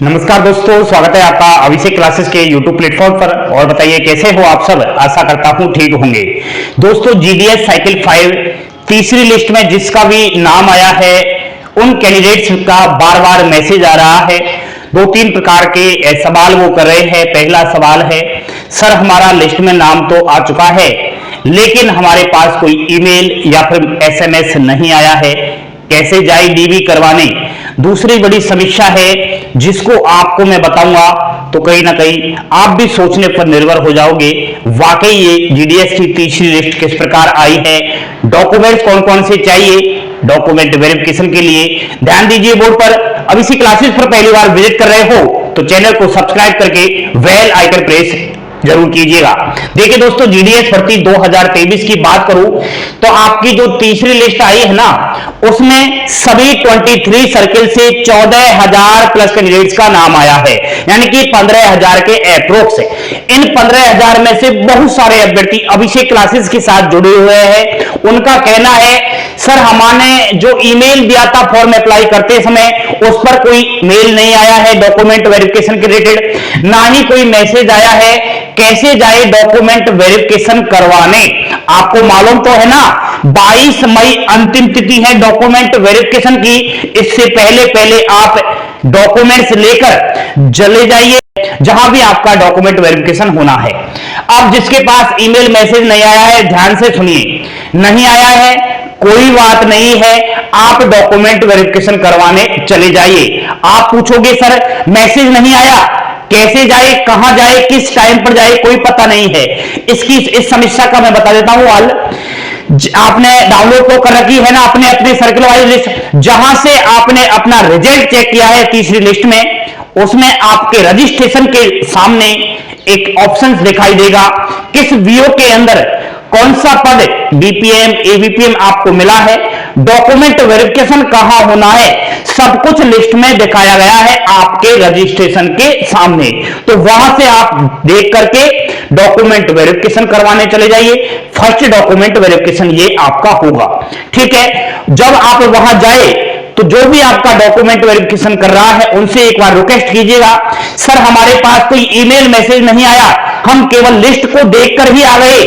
नमस्कार दोस्तों, स्वागत है आपका अभिषेक क्लासेस के यूट्यूब प्लेटफॉर्म पर। और बताइए कैसे हो आप सब। आशा करता हूं ठीक होंगे। दोस्तों, जीडीएस साइकिल 5 तीसरी लिस्ट में जिसका भी नाम आया है उन कैंडिडेट्स का बार बार मैसेज आ रहा है। दो तीन प्रकार के सवाल वो कर रहे हैं। पहला सवाल है, सर हमारा लिस्ट में नाम तो आ चुका है लेकिन हमारे पास कोई ईमेल या फिर एसएमएस नहीं आया है, कैसे जाए डीबी करवाने। दूसरी बड़ी समस्या है जिसको आपको मैं बताऊंगा तो कहीं ना कहीं आप भी सोचने पर निर्भर हो जाओगे, वाकई ये जीडीएस की तीसरी लिस्ट किस प्रकार आई है, डॉक्यूमेंट्स कौन कौन से चाहिए डॉक्यूमेंट वेरिफिकेशन के लिए। ध्यान दीजिए, बोर्ड पर अभिषेक क्लासेस पर पहली बार विजिट कर रहे हो तो चैनल को सब्सक्राइब करके बेल आइकन प्रेस जरूर कीजिएगा। देखिए दोस्तों, जीडीएस भर्ती 2023 की बात करूं तो आपकी जो तीसरी लिस्ट आई है ना, उसमें सभी 23 सर्किल से 14,000 प्लस कैंडिडेट्स का नाम आया है, यानी कि 15,000 के अप्रोक्स। इन 15,000 में से बहुत सारे अभ्यर्थी अभिषेक क्लासेस के साथ जुड़े हुए हैं। उनका कहना है, सर हमने जो ईमेल दिया था फॉर्म अप्लाई करते समय उस पर कोई मेल नहीं आया है डॉक्यूमेंट वेरिफिकेशन के रिलेटेड, ना ही कोई मैसेज आया है, कैसे जाए डॉक्यूमेंट वेरिफिकेशन करवाने। आपको मालूम तो है ना, 22 मई अंतिम तिथि है डॉक्यूमेंट वेरिफिकेशन की। इससे पहले पहले आप डॉक्यूमेंट्स लेकर चले जाइए जहां भी आपका डॉक्यूमेंट वेरिफिकेशन होना है। अब जिसके पास ईमेल मैसेज नहीं आया है, ध्यान से सुनिए, नहीं आया है कोई बात नहीं है, आप डॉक्यूमेंट वेरिफिकेशन करवाने चले जाइए। आप पूछोगे सर मैसेज नहीं आया, कैसे जाए, कहां जाए, किस टाइम पर जाए, कोई पता नहीं है। इस समस्या का मैं बता देता हूं हल। आपने डाउनलोड तो कर रखी है ना अपने अपने सर्कल वाली लिस्ट, जहां से आपने अपना रिजल्ट चेक किया है तीसरी लिस्ट में, उसमें आपके रजिस्ट्रेशन के सामने एक ऑप्शन दिखाई देगा, किस वीओ के अंदर कौन सा पद बीपीएम एबीपीएम आपको मिला है, डॉक्यूमेंट वेरिफिकेशन कहां होना है, सब कुछ लिस्ट में दिखाया गया है आपके रजिस्ट्रेशन के सामने। तो वहां से आप देख करके डॉक्यूमेंट वेरिफिकेशन करवाने चले जाइए। फर्स्ट डॉक्यूमेंट वेरिफिकेशन ये आपका होगा, ठीक है। जब आप वहां जाए तो जो भी आपका डॉक्यूमेंट वेरिफिकेशन कर रहा है उनसे एक बार रिक्वेस्ट कीजिएगा, सर हमारे पास कोई ईमेल मैसेज नहीं आया, हम केवल लिस्ट को देखकर ही आ गए,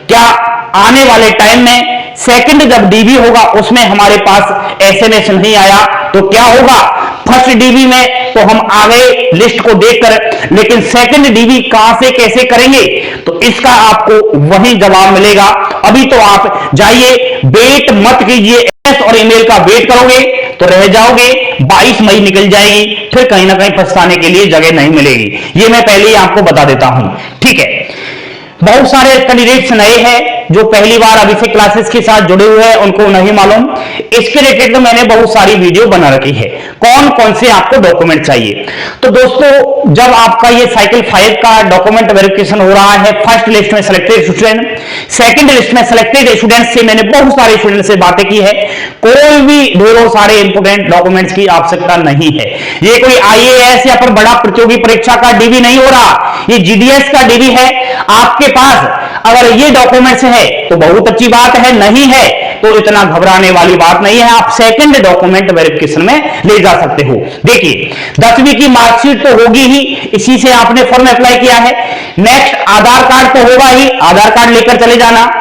क्या आने वाले टाइम में सेकंड जब डीबी होगा उसमें हमारे पास एसएमएस नहीं आया तो क्या होगा। फर्स्ट डीबी में तो हम आ गए लिस्ट को देखकर, लेकिन सेकंड डीबी कहां से कैसे करेंगे, तो इसका आपको वही जवाब मिलेगा। अभी तो आप जाइए, वेट मत कीजिए, एस और ईमेल का वेट करोगे तो रह जाओगे, 22 मई निकल जाएगी, फिर कहीं ना कहीं पछताने के लिए जगह नहीं मिलेगी। ये मैं पहले ही आपको बता देता हूं, ठीक है। बहुत सारे कैंडिडेट्स नए हैं जो पहली बार अभिषेक क्लासेस के साथ जुड़े हुए हैं, उनको नहीं मालूम। इसके रिलेटेड तो मैंने बहुत सारी वीडियो बना रखी है, कौन कौन से आपको डॉक्यूमेंट चाहिए। तो दोस्तों, जब आपका ये साइकिल 5 का डॉक्यूमेंट वेरिफिकेशन हो रहा है, फर्स्ट लिस्ट में सिलेक्टेड स्टूडेंट, सेकंड लिस्ट में सिलेक्टेड स्टूडेंट से मैंने बहुत सारे स्टूडेंट से बातें की है, कोई भी ढेरों सारे इंपोर्टेंट डॉक्यूमेंट्स की आवश्यकता नहीं है। ये कोई आईएएस या फिर बड़ा प्रतियोगी परीक्षा का डीबी नहीं हो रहा, ये जीडीएस का डीबी है। आपके पास अगर ये डॉक्यूमेंट्स है तो बहुत अच्छी बात है, नहीं है तो इतना घबराने वाली बात नहीं है, आप सेकंड डॉक्यूमेंट वेरिफिकेशन में ले जा सकते हो। देखिए, 10वीं की मार्कशीट तो होगी ही, इसी से आपने फॉर्म अप्लाई किया है। नेक्स्ट आधार कार्ड तो होगा ही, आधार कार्ड लेकर चले जाना।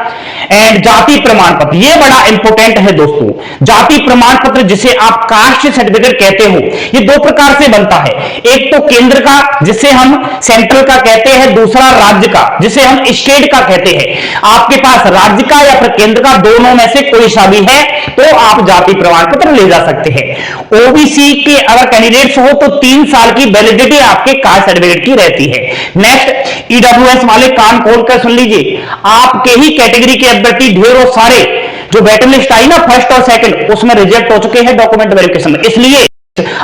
एंड जाति प्रमाण पत्र, ये बड़ा इंपॉर्टेंट है दोस्तों। जाति प्रमाण पत्र जिसे आप कास्ट सर्टिफिकेट कहते हो, ये दो प्रकार से बनता है, एक तो केंद्र का जिसे हम सेंट्रल का कहते हैं, दूसरा राज्य का जिसे हम स्टेट का कहते हैं। आपके पास राज्य का या फिर केंद्र का दोनों में से कोई सा भी है तो आप जाति प्रमाण पत्र ले जा सकते हैं। ओबीसी के अगर कैंडिडेट्स हो तो 3 साल की वैलिडिटी आपके कास्ट सर्टिफिकेट की रहती है। नेक्स्ट, ईडब्ल्यूएस वाले कान खोल कर सुन लीजिए, आपके ही कैटेगरी के अभ्यर्थी ढेरों सारे जो वेटिंग लिस्ट आई ना फर्स्ट और सेकंड, उसमें रिजेक्ट हो चुके हैं डॉक्यूमेंट वेरिफिकेशन में, इसलिए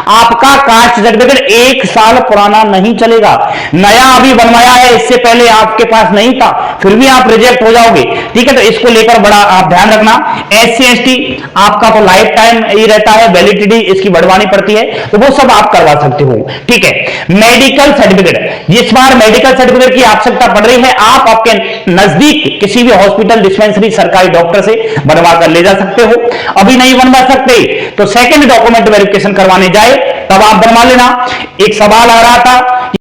आपका कास्ट सर्टिफिकेट 1 साल पुराना नहीं चलेगा, नया अभी बनवाया है, इससे पहले आपके पास नहीं था, फिर भी आप रिजेक्ट हो जाओगे, ठीक है। तो इसको लेकर बड़ा आप ध्यान रखना। एससी एसटी आपका तो लाइफ टाइम ही रहता है, वैलिडिटी इसकी बढ़वानी पड़ती है, तो वो सब आप करवा सकते हो, ठीक है। मेडिकल सर्टिफिकेट, जिस बार मेडिकल सर्टिफिकेट की आवश्यकता पड़ रही है, आप आपके नजदीक किसी भी हॉस्पिटल डिस्पेंसरी सरकारी डॉक्टर से बनवा कर ले जा सकते हो। अभी नहीं बनवा सकते तो सेकंड डॉक्यूमेंट वेरिफिकेशन करवाने जाए तब आप बनवा लेना। एक सवाल आ रहा था,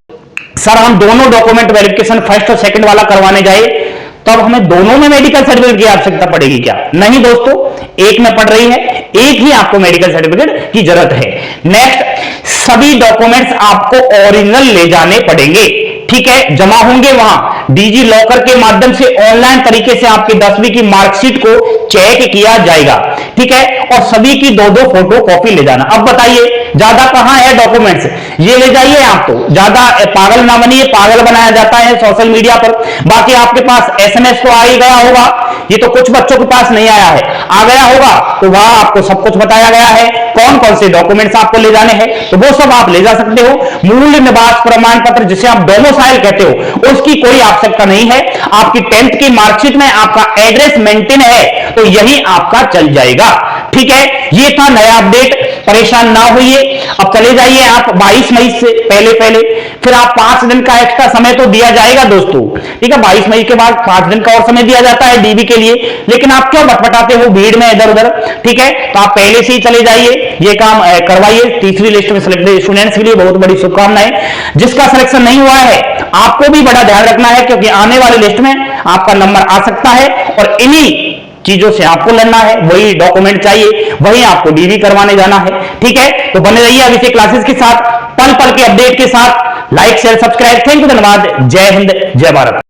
सर हम दोनों डॉक्यूमेंट वेरिफिकेशन फर्स्ट और सेकंड वाला करवाने जाए तब हमें दोनों में मेडिकल सर्टिफिकेट की आवश्यकता पड़ेगी क्या? नहीं दोस्तों, एक में पड़ रही है, एक ही आपको मेडिकल सर्टिफिकेट की जरूरत है। नेक्स्ट, सभी डॉक्यूमेंट्स आपको ओरिजिनल ले जाने पड़ेंगे, ठीक है, जमा होंगे वहां डिजी लॉकर के माध्यम से। ऑनलाइन तरीके से आपकी 10वीं की मार्कशीट को चेक किया जाएगा, ठीक है, और सभी की दो दो फोटो कॉपी ले जाना। अब बताइए ज्यादा कहां है डॉक्यूमेंट्स, ये ले जाइए आप, तो ज्यादा पागल ना बनिए, पागल बनाया जाता है सोशल मीडिया पर। बाकी आपके पास एसएमएस तो आ ही गया होगा, ये तो कुछ बच्चों के पास नहीं आया है, आ गया होगा, तो वहां आपको सब कुछ बताया गया है कौन कौन से डॉक्यूमेंट्स आपको ले जाने हैं, तो वो सब आप ले जा सकते हो। मूल निवास प्रमाण पत्र जिसे आप डोमिसाइल कहते हो, उसकी कोई आवश्यकता नहीं है। आपकी 10th की मार्कशीट में आपका एड्रेस मेंटेन है तो यही आपका चल जाएगा, ठीक है। ये था नया अपडेट, परेशान ना होइए। अब चले जाइए आप 22 मई से पहले पहले, फिर आप 5 दिन का एक्स्ट्रा समय तो दिया जाएगा दोस्तों, ठीक है। 22 मई के बाद 5 दिन का और समय दिया जाता है डीबी के लिए, लेकिन आप क्यों बटबटाते हो भीड़ में इधर उधर, ठीक है। तो आप पहले से ही चले जाइए, ये काम करवाइए। तीसरी लिस्ट में सिलेक्टेड स्टूडेंट्स के लिए बहुत बड़ी शुभकामनाएं। जिसका सिलेक्शन नहीं हुआ है आपको भी बड़ा ध्यान रखना है, क्योंकि आने वाली लिस्ट में आपका नंबर आ सकता है और इन्हीं चीजों से आपको लड़ना है। वही डॉक्यूमेंट चाहिए, वही आपको डीवी करवाने जाना है, ठीक है। तो बने रहिए अभिषेक क्लासेस के साथ, पल पल के अपडेट के साथ। Like share subscribe, thank you, धन्यवाद। जय हिंद, जय भारत।